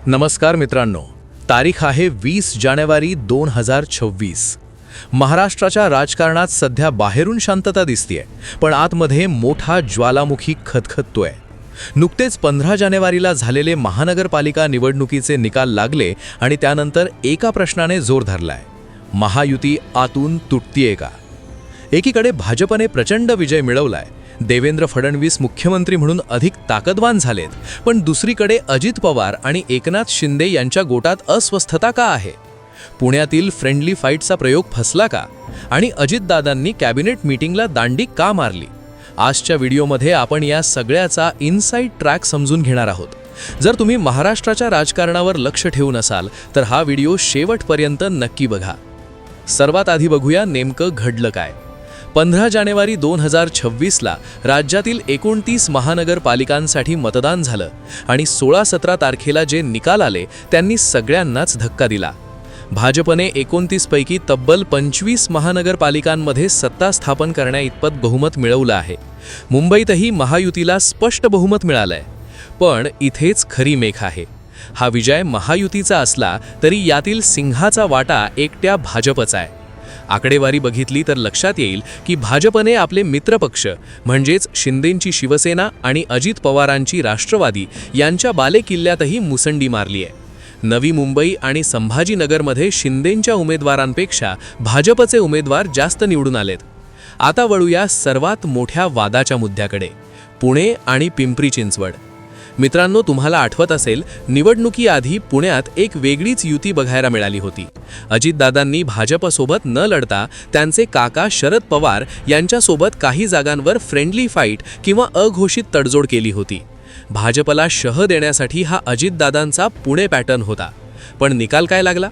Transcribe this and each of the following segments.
नमस्कार मित्रांनो, तारीख आहे 20 जानेवारी 2026। महाराष्ट्राच्या राजकारणात सध्या बाहेरून शांतता दिसतेय, पण आतमध्ये मोठा ज्वालामुखी खदखदतोय। नुकतेच 15 जानेवारीला झालेले महानगरपालिका निवडणुकीचे निकाल लागले आणि त्यानंतर एका प्रश्नाने जोर धरलाय, महायुती आतून तुटतीये का? एकीकडे भाजपने प्रचंड विजय मिळवलाय, देवेंद्र फडणवीस मुख्यमंत्री म्हणून अधिक ताकदवान झालेत, पण दुसरीकडे अजित पवार आणि एकनाथ शिंदे यांच्या गोटात अस्वस्थता का आहे? पुण्यातील फ्रेंडली फाईटचा प्रयोग फसला का? आणि अजितदादांनी कॅबिनेट मीटिंगला दांडी का मारली? आजच्या व्हिडिओमध्ये आपण या सगळ्याचा इनसाइड ट्रॅक समजून घेणार आहोत। जर तुम्ही महाराष्ट्राच्या राजकारणावर लक्ष ठेवून असाल तर हा व्हिडिओ शेवटपर्यंत नक्की बघा। सर्वात आधी बघूया नेमकं घडलं काय। 15 जानेवारी 2026ला राज्यातील 29 महानगरपालिकांसाठी मतदान झालं आणि 16-17 तारखेला जे निकाल आले त्यांनी सगळ्यांनाच धक्का दिला। भाजपने 29 पैकी तब्बल 25 महानगरपालिकांमध्ये सत्ता स्थापन करण्याइतपत बहुमत मिळवलं आहे। मुंबईतही महायुतीला स्पष्ट बहुमत मिळालंय, पण इथेच खरी मेख आहे। हा विजय महायुतीचा असला तरी यातील सिंहाचा वाटा एकट्या भाजपचा आहे। आकडेवारी बघितली तर लक्षात येईल की भाजपने आपले मित्रपक्ष म्हणजेच शिंदेंची शिवसेना आणि अजित पवारांची राष्ट्रवादी यांच्या बालेकिल्ल्यातही मुसंडी मारली आहे। नवी मुंबई आणि संभाजीनगरमध्ये शिंदेंच्या उमेदवारांपेक्षा भाजपचे उमेदवार जास्त निवडून आलेत। आता वळूया सर्वात मोठ्या वादाच्या मुद्द्याकडे, पुणे आणि पिंपरी चिंचवड। मित्रांनो, तुम्हाला आठवत असेल, निवडणुकीआधी पुण्यात एक वेगळीच युती बघायला मिळाली होती। अजितदादांनी भाजपसोबत न लढता त्यांचे काका शरद पवार यांच्यासोबत काही जागांवर फ्रेंडली फाईट किंवा अघोषित तडजोड केली होती। भाजपला शह देण्यासाठी हा अजितदादांचा पुणे पॅटर्न होता, पण निकाल काय लागला?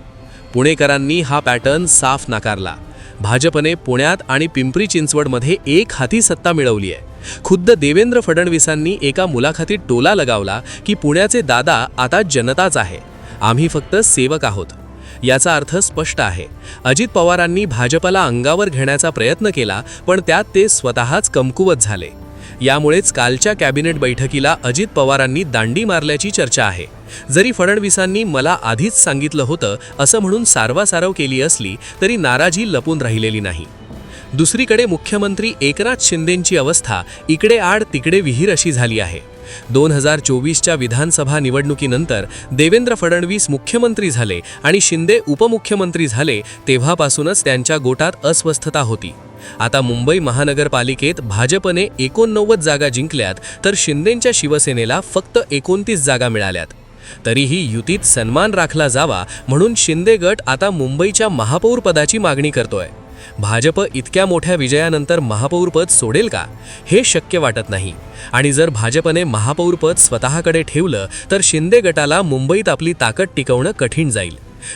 पुणेकरांनी हा पॅटर्न साफ नाकारला। भाजपने पुण्यात आणि पिंपरी चिंचवडमध्ये एक हाती सत्ता मिळवली आहे। खुद्द देवेंद्र फडणवीसांनी एका मुलाखतीत टोला लगावला की पुण्याचे दादा आता जनताच आहे, आम्ही फक्त सेवक आहोत। याचा अर्थ स्पष्ट आहे, अजित पवारांनी भाजपला अंगावर घेण्याचा प्रयत्न केला, पण त्यात ते स्वतःच कमकुवत झाले। यामुळेच कालच्या कॅबिनेट बैठकीला अजित पवारांनी दांडी मारल्याची चर्चा आहे। जरी फडणवीसांनी मला आधीच सांगितलं होतं असं म्हणून सारवासारव केली असली तरी नाराजी लपून राहिलेली नाही। दुसरीकडे मुख्यमंत्री एकनाथ शिंदेंची अवस्था इकडे आड तिकडे विहीर अशी झाली आहे। 2024च्या विधानसभा निवडणुकीनंतर देवेंद्र फडणवीस मुख्यमंत्री झाले आणि शिंदे उपमुख्यमंत्री झाले तेव्हापासूनच त्यांच्या गोटात अस्वस्थता होती। आता मुंबई महानगरपालिकेत भाजपने 89 जागा जिंकल्यात तर शिंदेंच्या शिवसेनेला फक्त 29 जागा मिळाल्यात। तरीही युतीत सन्मान राखला जावा म्हणून शिंदे गट आता मुंबईच्या महापौरपदाची मागणी करतोय। भाजप इतक्या मोठ्या विजयानंतर महापौरपद सोडेल का, हे शक्य वाटत नाही। आणि जर भाजपने महापौरपद स्वतःकडे ठेवलं तर शिंदे गटाला मुंबईत आपली ताकद टिकवणं कठीण जाईल।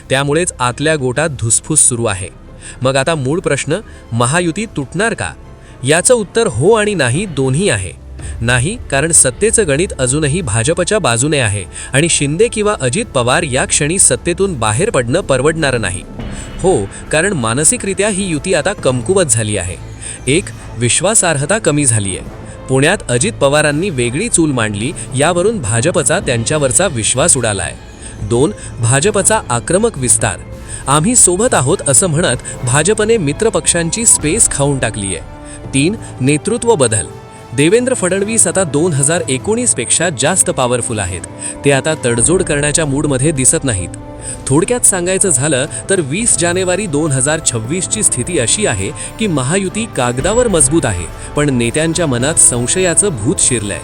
त्यामुळेच आतल्या गोटात धुसफूस सुरू आहे। मग आता मूळ प्रश्न, महायुती तुटणार का? याचं उत्तर हो आणि नाही दोन्ही आहे। नाही, कारण सत्तेचं गणित अजूनही भाजपच्या बाजूने आहे आणि शिंदे किंवा अजित पवार या क्षणी सत्तेतून बाहेर पडणं परवडणारं नाही। हो, कारण मानसिकरित्या ही युती आता कमकुवत झाली आहे। एक, विश्वासार्हता कमी झाली आहे। पुण्यात अजित पवारांनी वेगळी चूल मांडली, यावरून भाजपचा त्यांच्यावरचा विश्वास उडालाय। 2, भाजपचा आक्रमक विस्तार। आम्ही सोबत आहोत असं म्हणत भाजपने मित्रपक्षांची स्पेस खाऊन टाकली आहे। 3, नेतृत्व बदल। देवेंद्र फडणवीस आता 2019 पेक्षा जास्त पॉवरफुल आहेत। ते आता तडजोड करण्याच्या मूडमध्ये दिसत नाहीत। थोडक्यात सांगायचं झालं तर 20 जानेवारी 2026ची स्थिती अशी आहे की महायुती कागदावर मजबूत आहे, पण नेत्यांच्या मनात संशयाचं भूत शिरलंय।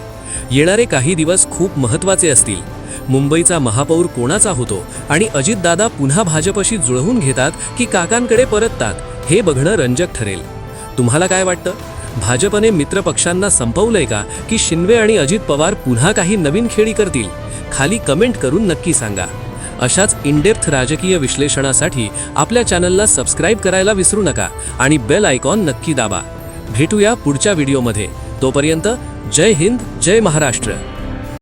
येणारे काही दिवस खूप महत्त्वाचे असतील। मुंबईचा महापौर कोणाचा होतो आणि अजितदादा पुन्हा भाजपशी जुळवून घेतात की काकांकडे परततात, हे बघणं रंजक ठरेल। तुम्हाला काय वाटतं? भाजपने मित्रपक्षांना संपवलंय का की शिंदे आणि अजित पवार पुन्हा काही नवीन खेळी करतील? खाली कमेंट करून नक्की सांगा। अशाच इनडेप्थ राजकीय विश्लेषणासाठी आपल्या चॅनलला सबस्क्राईब करायला विसरू नका आणि बेल आयकॉन नक्की दाबा। भेटूया पुढच्या व्हिडिओमध्ये। तोपर्यंत जय हिंद, जय महाराष्ट्र।